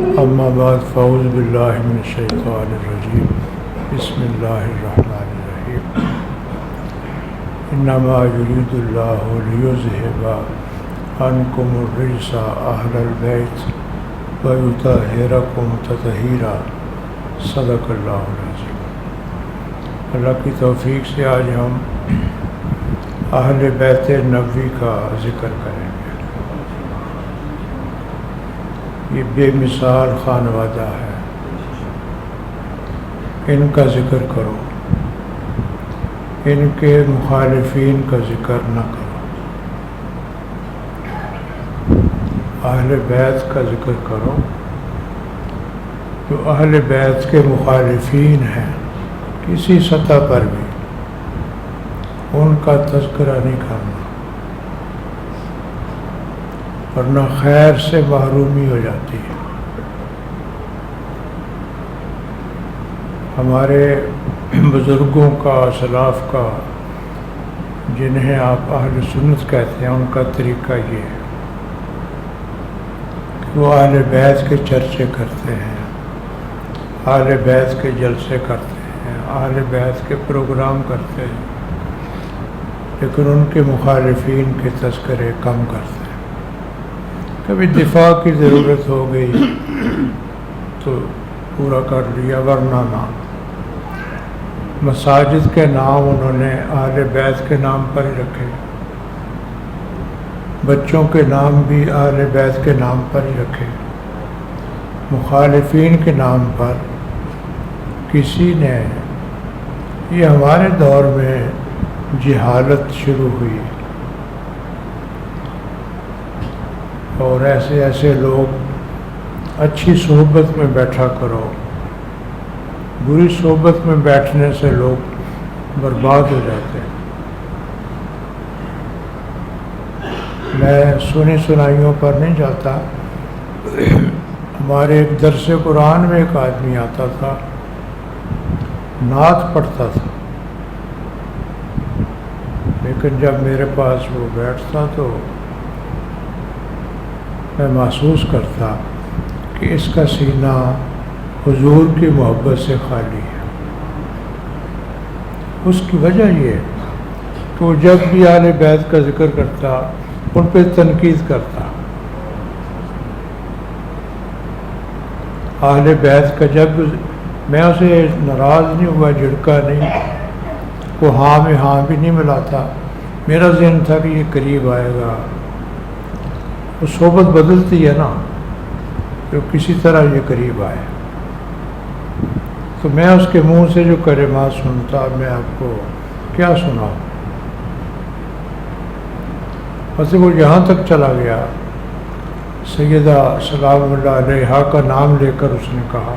اما بعد فاعوذ باللہ من الشیطان الرجیم بسم اللہ الرحمن الرحیم انما یرید اللہ لیذہب عنکم الرجس اہل البیت ویطہرکم تطہیرا صدق اللہ العظیم۔ اللہ کی توفیق سے آج ہم اہل بیت نبوی کا ذکر کریں گے۔ یہ بے مثال خانوادہ ہے، ان کا ذکر کرو، ان کے مخالفین کا ذکر نہ کرو۔ اہل بیت کا ذکر کرو، جو اہل بیت کے مخالفین ہیں کسی سطح پر بھی ان کا تذکرہ نہیں کرنا، ورنہ خیر سے محرومی ہو جاتی ہے۔ ہمارے بزرگوں کا، اسلاف کا، جنہیں آپ اہل سنت کہتے ہیں، ان کا طریقہ یہ ہے کہ وہ اہل بیت کے چرچے کرتے ہیں، اہل بیت کے جلسے کرتے ہیں، اہل بیت کے پروگرام کرتے ہیں، لیکن ان کے مخالفین کے تذکرے کم کرتے ہیں۔ کبھی دفاع کی ضرورت ہو گئی تو پورا کر لیا، ورنہ نہ۔ مساجد کے نام انہوں نے اہل بیت کے نام پر ہی رکھے، بچوں کے نام بھی اہل بیت کے نام پر ہی رکھے۔ مخالفین کے نام پر کسی نے، یہ ہمارے دور میں جہالت شروع ہوئی، اور ایسے لوگ، اچھی صحبت میں بیٹھا کرو، بری صحبت میں بیٹھنے سے لوگ برباد ہو جاتے ہیں۔ میں سنی سنائیوں پر نہیں جاتا، ہمارے ایک درس قرآن میں ایک آدمی آتا تھا، نعت پڑھتا تھا، لیکن جب میرے پاس وہ بیٹھتا تو میں محسوس کرتا کہ اس کا سینہ حضور کی محبت سے خالی ہے۔ اس کی وجہ یہ کہ وہ جب بھی اہل بیت کا ذکر کرتا، ان پہ تنقید کرتا۔ اہل بیت کا جب میں اسے ناراض نہیں ہوا، جھڑکا نہیں، وہ ہاں میں ہاں بھی نہیں ملاتا، میرا ذہن تھا کہ یہ قریب آئے گا۔ وہ صحبت بدلتی ہے نا، جو کسی طرح یہ قریب آئے، تو میں اس کے منہ سے جو کلمات سنتا، میں آپ کو کیا سناؤں۔ بس وہ یہاں تک چلا گیا، سیدہ سلام اللہ علیہا کا نام لے کر اس نے کہا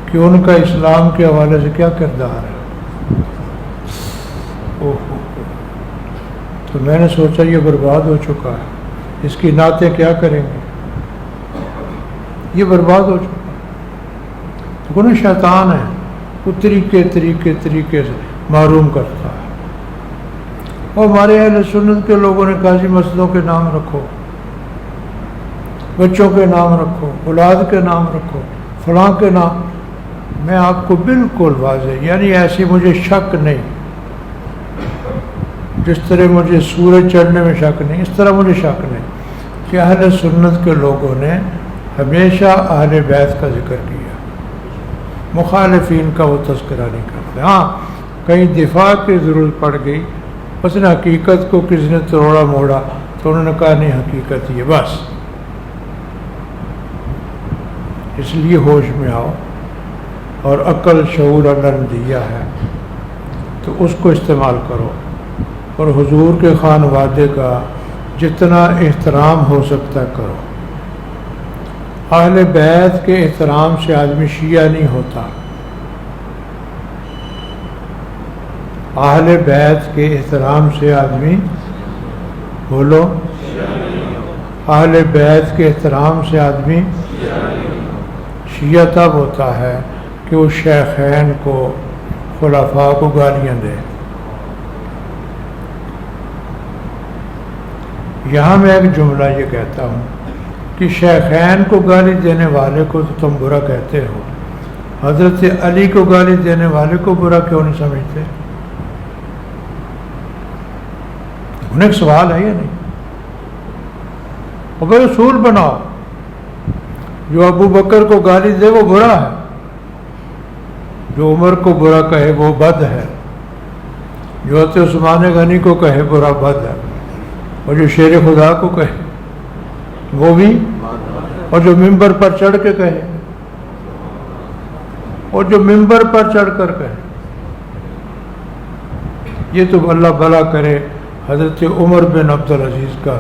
کہ ان کا اسلام کے حوالے سے کیا کردار ہے۔ تو میں نے سوچا یہ برباد ہو چکا ہے، اس کی نعتیں کیا کریں گے، یہ برباد ہو چکا۔ تو نا شیطان ہے، وہ طریقے سے معروم کرتا ہے۔ اور ہمارے اہل سنت کے لوگوں نے کہا جی مسجدوں کے نام رکھو، بچوں کے نام رکھو، اولاد کے نام رکھو، فلاں کے نام۔ میں آپ کو بالکل واضح، یعنی ایسی مجھے شک نہیں، جس طرح مجھے سورج چڑھنے میں شک نہیں، اس طرح مجھے شک نہیں کہ اہل سنت کے لوگوں نے ہمیشہ اہل بیت کا ذکر کیا، مخالفین کا وہ تذکرہ نہیں کرتے۔ ہاں کہیں دفاع کی ضرورت پڑ گئی، بس نے حقیقت کو کسی نے توڑا موڑا تو انہوں نے کہا نہیں حقیقت یہ، بس۔ اس لیے ہوش میں آؤ، اور عقل شعور اللہ نے دیا ہے تو اس کو استعمال کرو، اور حضور کے خانوادے کا جتنا احترام ہو سکتا کرو۔ اہل بیت کے احترام سے آدمی شیعہ نہیں ہوتا، اہل بیت کے احترام سے آدمی، بولو، اہل بیت کے احترام سے آدمی شیعہ تب ہوتا ہے کہ وہ شیخین کو، خلفاء کو گالیاں دے۔ یہاں میں ایک جملہ یہ کہتا ہوں کہ شیخین کو گالی دینے والے کو تو تم برا کہتے ہو، حضرت علی کو گالی دینے والے کو برا کیوں نہیں سمجھتے؟ انہیں ایک سوال ہے یا نہیں؟ اور بھائی اصول بناؤ، جو ابو بکر کو گالی دے وہ برا ہے، جو عمر کو برا کہے وہ بد ہے، جو حضرت عثمان غنی کو کہے برا بد ہے، اور جو شیر خدا کو کہے وہ بھی، اور جو ممبر پر چڑھ کے کہے، اور جو ممبر پر چڑھ کر کہے، یہ تو اللہ بھلا کرے حضرت عمر بن عبدالعزیز کا،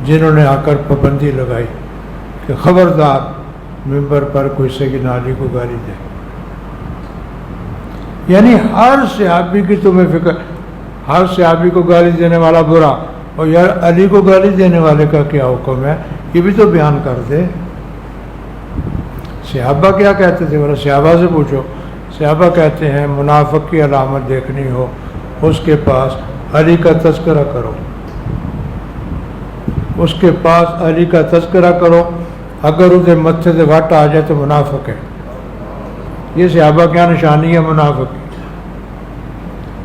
جنہوں نے آ کر پابندی لگائی کہ خبردار ممبر پر کوئی سیدنا علی کو گالی دے۔ یعنی ہر صحابی کی تمہیں فکر، ہر صحابی کو گالی دینے والا برا، اور یار علی کو گالی دینے والے کا کیا حکم ہے، یہ بھی تو بیان کر دے۔ صحابہ کیا کہتے تھے؟ بولا صحابہ سے پوچھو۔ صحابہ کہتے ہیں منافق کی علامت دیکھنی ہو اس کے پاس علی کا تذکرہ کرو، اس کے پاس علی کا تذکرہ کرو، اگر اسے متھے سے وٹ آ جائے تو منافق ہے۔ یہ صحابہ کیا نشانی ہے منافق کی۔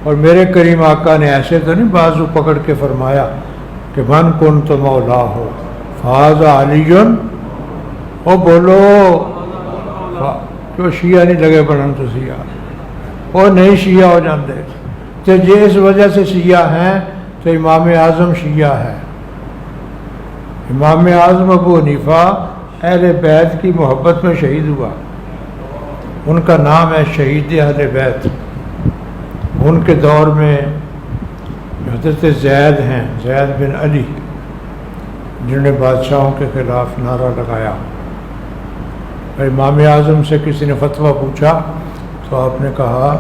اور میرے کریم آقا نے ایسے تو نہیں بازو پکڑ کے فرمایا کہ من کن تو مولا ہو فاذا علی، او بولو جو شیعہ نہیں لگے پڑھن تو سیاہ، وہ نہیں شیعہ ہو جاندے تو جی اس وجہ سے شیعہ ہیں تو امام اعظم شیعہ ہے۔ امام اعظم ابو حنیفہ اہل بیت کی محبت میں شہید ہوا، ان کا نام ہے شہید اہل بیت۔ ان کے دور میں حضرت زید ہیں، زید بن علی، جنہوں نے بادشاہوں کے خلاف نعرہ لگایا۔ امام اعظم سے کسی نے فتویٰ پوچھا تو آپ نے کہا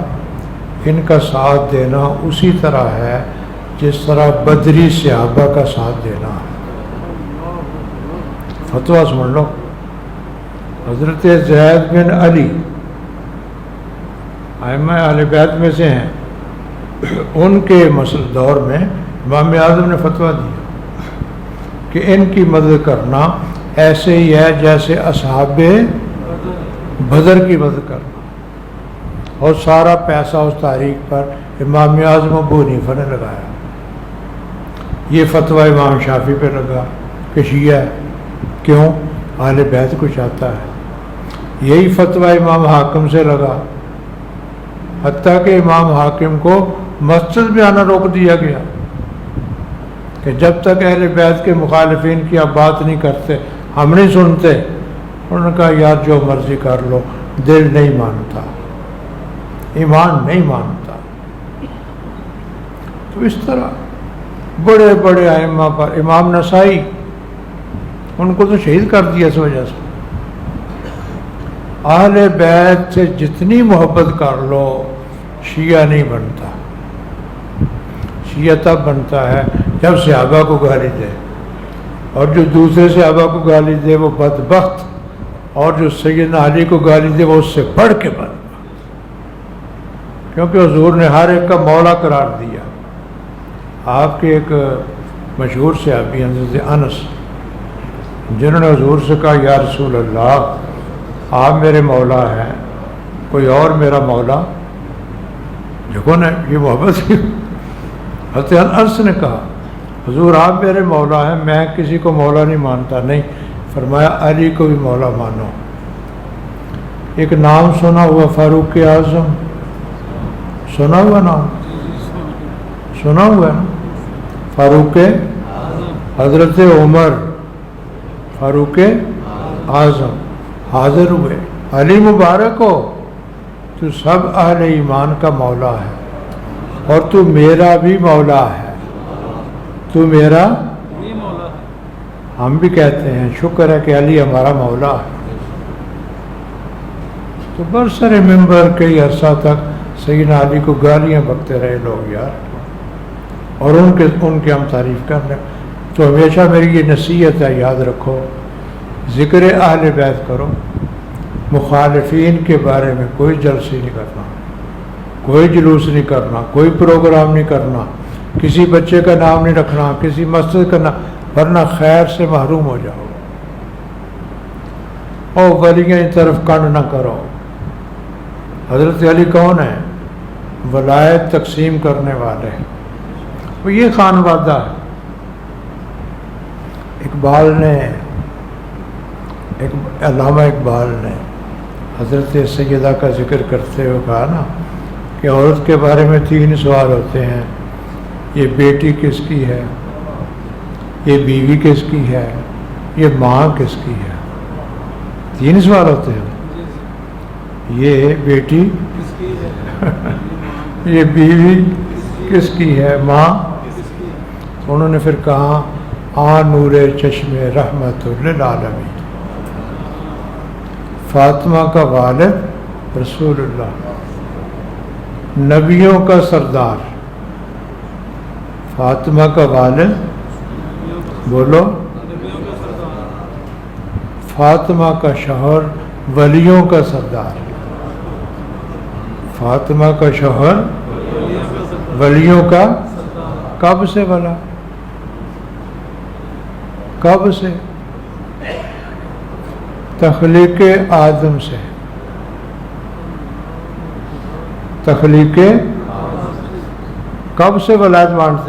ان کا ساتھ دینا اسی طرح ہے جس طرح بدری صحابہ کا ساتھ دینا ہے۔ فتویٰ سن لو، حضرت زید بن علی ائمہ اہل بیت میں سے ہیں، ان کے دور میں امام اعظم نے فتویٰ دیا کہ ان کی مدد کرنا ایسے ہی ہے جیسے اصحاب بدر کی مدد کرنا، اور سارا پیسہ اس تاریخ پر امام اعظم ابو حنیفہ نے لگایا۔ یہ فتویٰ امام شافعی پہ لگا کہ شیعہ ہے، کیوں؟ اہل بیت کو چاہتا ہے۔ یہی فتویٰ امام حاکم سے لگا، حتیٰ کہ امام حاکم کو مسجد میں آنا روک دیا گیا کہ جب تک اہل بیت کے مخالفین کی آپ بات نہیں کرتے ہم نہیں سنتے۔ انہوں نے کہا یار جو مرضی کر لو، دل نہیں مانتا، ایمان نہیں مانتا۔ تو اس طرح بڑے بڑے ائمہ پر، امام نسائی، ان کو تو شہید کر دیا اس وجہ سے۔ اہل بیت سے جتنی محبت کر لو شیعہ نہیں بنتا۔ شیعہ تب بنتا ہے جب صحابہ کو گالی دے، اور جو دوسرے صحابہ کو گالی دے وہ بدبخت، اور جو سیدنا علی کو گالی دے وہ اس سے بڑھ کے بدبخت، کیونکہ حضور نے ہر ایک کا مولا قرار دیا۔ آپ کے ایک مشہور صحابی حضرت انس، جنہوں نے حضور سے کہا یا رسول اللہ آپ میرے مولا ہیں، کوئی اور میرا مولا؟ دیکھو نا یہ محبت کی۔ حضرت انس نے کہا حضور آپ میرے مولا ہیں، میں کسی کو مولا نہیں مانتا۔ نہیں، فرمایا علی کو بھی مولا مانو۔ ایک نام سنا ہوا فاروق اعظم، سنا ہوا نام؟ سنا ہوا ہے نا؟ فاروق حضرت عمر فاروق اعظم حاضر ہوئے، علی مبارک ہو تو سب اہل ایمان کا مولا ہے، اور تو میرا بھی مولا ہے، تو میرا بھی مولا ہے۔ ہم بھی کہتے ہیں شکر ہے کہ علی ہمارا مولا ہے۔ تو برسر ممبر کئی عرصہ تک سیدنا علی کو گالیاں بکتے رہے لوگ یار، اور ان کے ہم تعریف کر رہے ہیں۔ تو ہمیشہ میری یہ نصیحت ہے، یاد رکھو، ذکر اہل بیت کرو، مخالفین کے بارے میں کوئی جلسے نہیں کرنا، کوئی جلوس نہیں کرنا، کوئی پروگرام نہیں کرنا، کسی بچے کا نام نہیں رکھنا، کسی مسجد کا نام، ورنہ خیر سے محروم ہو جاؤ۔ اور ولیاں کی طرف کن نہ کرو. حضرت علی کون ہے؟ ولایت تقسیم کرنے والے. وہ یہ خانوادہ ہے. علامہ اقبال نے حضرت سیدہ کا ذکر کرتے ہوئے کہا نا کہ عورت کے بارے میں 3 سوال ہوتے ہیں. یہ بیٹی کس کی ہے، یہ بیوی کس کی ہے، یہ ماں کس کی ہے. 3 سوال ہوتے ہیں. یہ بیٹی یہ بیوی کس کی ہے، ماں. انہوں نے پھر کہا آ نور چشم رحمت للعالمین. فاطمہ کا والد رسول اللہ، نبیوں کا سردار. فاطمہ کا والد بولو. فاطمہ کا شوہر ولیوں کا سردار. فاطمہ کا شوہر ولیوں کا. کب سے بلا؟ کب سے؟ تخلیق آدم سے. تخلیق کب سے ولایت مانتے ہیں؟